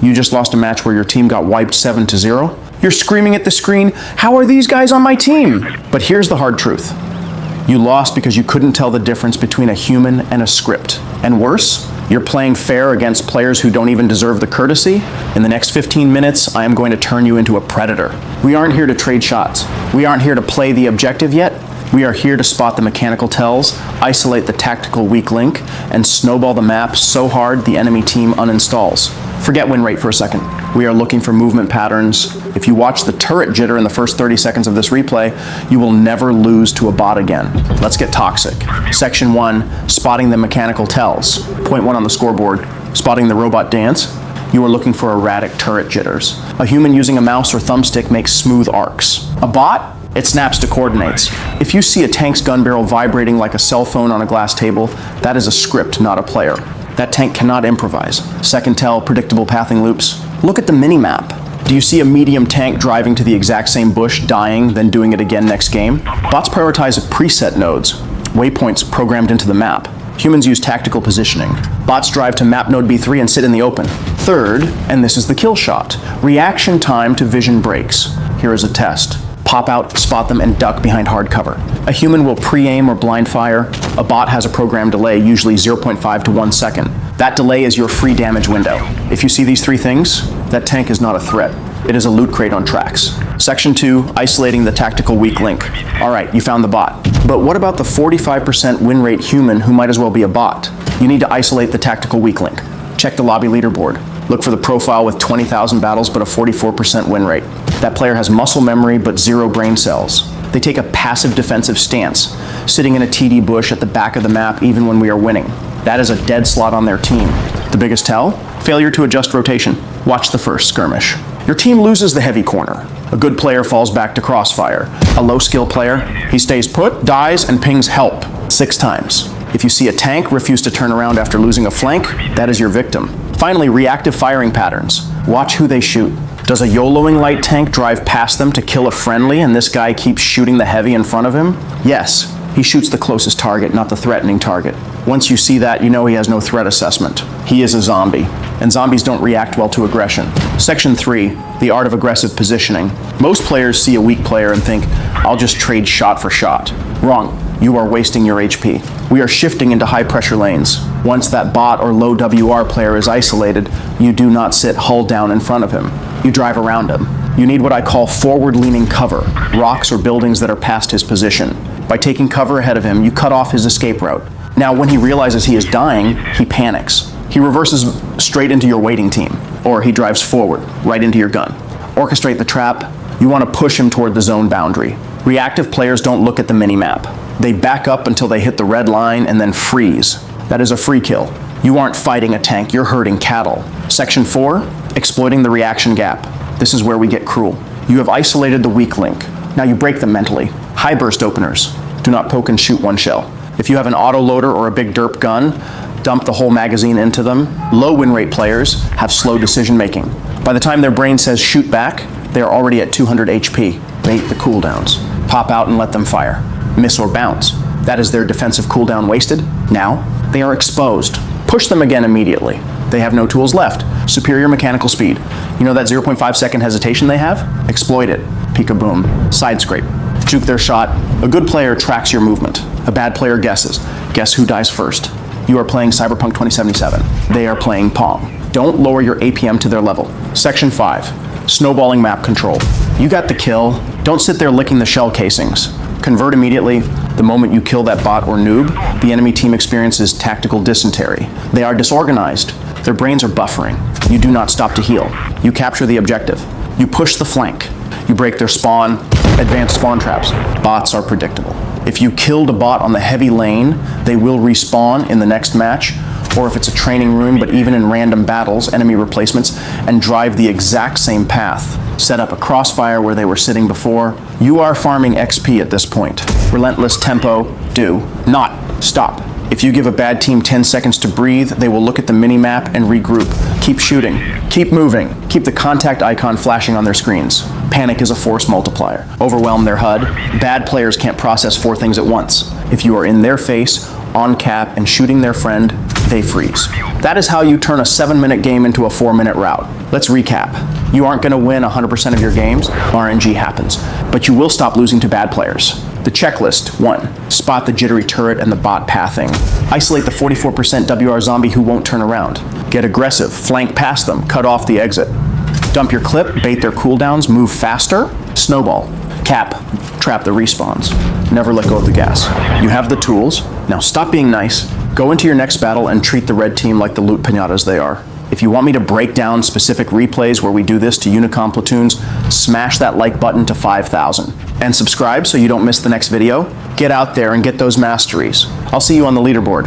You just lost a match where your team got wiped 7-0. You're screaming at the screen, how are these guys on my team? But here's the hard truth. You lost because you couldn't tell the difference between a human and a script. And worse, you're playing fair against players who don't even deserve the courtesy. In the next 15 minutes, I am going to turn you into a predator. We aren't here to trade shots. We aren't here to play the objective yet. We are here to spot the mechanical tells, isolate the tactical weak link, and snowball the map so hard the enemy team uninstalls. Forget win rate for a second. We are looking for movement patterns. If you watch the turret jitter in the first 30 seconds of this replay, you will never lose to a bot again. Let's get toxic. Section 1, spotting the mechanical tells. Point 1 on the scoreboard, spotting the robot dance. You are looking for erratic turret jitters. A human using a mouse or thumbstick makes smooth arcs. A bot? It snaps to coordinates. If you see a tank's gun barrel vibrating like a cell phone on a glass table, that is a script, not a player. That tank cannot improvise. Second tell, predictable pathing loops. Look at the mini-map. Do you see a medium tank driving to the exact same bush, dying, then doing it again next game? Bots prioritize preset nodes, waypoints programmed into the map. Humans use tactical positioning. Bots drive to map node B3 and sit in the open. Third, and this is the kill shot, reaction time to vision breaks. Here is a test. Pop out, spot them, and duck behind hard cover. A human will pre-aim or blind fire. A bot has a programmed delay, usually 0.5 to 1 second. That delay is your free damage window. If you see these three things, that tank is not a threat. It is a loot crate on tracks. Section 2, isolating the tactical weak link. All right, you found the bot. But what about the 45% win rate human who might as well be a bot? You need to isolate the tactical weak link. Check the lobby leaderboard. Look for the profile with 20,000 battles but a 44% win rate. That player has muscle memory but 0 brain cells. They take a passive defensive stance, sitting in a TD bush at the back of the map even when we are winning. That is a dead slot on their team. The biggest tell? Failure to adjust rotation. Watch the first skirmish. Your team loses the heavy corner. A good player falls back to crossfire. A low skill player, he stays put, dies, and pings help 6 times. If you see a tank refuse to turn around after losing a flank, that is your victim. Finally, reactive firing patterns. Watch who they shoot. Does a YOLOing light tank drive past them to kill a friendly and this guy keeps shooting the heavy in front of him? Yes, he shoots the closest target, not the threatening target. Once you see that, you know he has no threat assessment. He is a zombie, and zombies don't react well to aggression. Section 3, the art of aggressive positioning. Most players see a weak player and think, I'll just trade shot for shot. Wrong. You are wasting your HP. We are shifting into high pressure lanes. Once that bot or low WR player is isolated, you do not sit hull down in front of him. You drive around him. You need what I call forward-leaning cover, rocks or buildings that are past his position. By taking cover ahead of him, you cut off his escape route. Now, when he realizes he is dying, he panics. He reverses straight into your waiting team, or he drives forward, right into your gun. Orchestrate the trap. You want to push him toward the zone boundary. Reactive players don't look at the mini-map. They back up until they hit the red line and then freeze. That is a free kill. You aren't fighting a tank, you're herding cattle. Section 4, exploiting the reaction gap. This is where we get cruel. You have isolated the weak link. Now you break them mentally. High burst openers. Do not poke and shoot one shell. If you have an autoloader or a big derp gun, dump the whole magazine into them. Low win rate players have slow decision making. By the time their brain says shoot back, they are already at 200 HP. Bait the cooldowns. Pop out and let them fire. Miss or bounce. That is their defensive cooldown wasted. Now, they are exposed. Push them again immediately. They have no tools left. Superior mechanical speed. You know that 0.5 second hesitation they have? Exploit it. Peek-a-boom. Side scrape. Juke their shot. A good player tracks your movement. A bad player guesses. Guess who dies first? You are playing Cyberpunk 2077. They are playing Pong. Don't lower your APM to their level. Section 5. Snowballing map control. You got the kill. Don't sit there licking the shell casings. Convert immediately. The moment you kill that bot or noob, the enemy team experiences tactical dysentery. They are disorganized. Their brains are buffering. You do not stop to heal. You capture the objective. You push the flank. You break their spawn, advanced spawn traps. Bots are predictable. If you killed a bot on the heavy lane, they will respawn in the next match, or if it's a training room, but even in random battles, enemy replacements, and drive the exact same path. Set up a crossfire where they were sitting before. You are farming XP at this point. Relentless tempo, do not stop. If you give a bad team 10 seconds to breathe, they will look at the mini-map and regroup. Keep shooting, keep moving, keep the contact icon flashing on their screens. Panic is a force multiplier. Overwhelm their HUD. Bad players can't process 4 things at once. If you are in their face, on cap, and shooting their friend, they freeze. That is how you turn a 7-minute game into a 4-minute rout. Let's recap. You aren't going to win 100% of your games. RNG happens. But you will stop losing to bad players. The checklist: 1. Spot the jittery turret and the bot pathing. Isolate the 44% WR zombie who won't turn around. Get aggressive, flank past them, cut off the exit. Dump your clip, bait their cooldowns, move faster. Snowball. Cap. Trap the respawns. Never let go of the gas. You have the tools. Now stop being nice. Go into your next battle and treat the red team like the loot pinatas they are. If you want me to break down specific replays where we do this to Unicom platoons, smash that like button to 5,000. And subscribe so you don't miss the next video. Get out there and get those masteries. I'll see you on the leaderboard.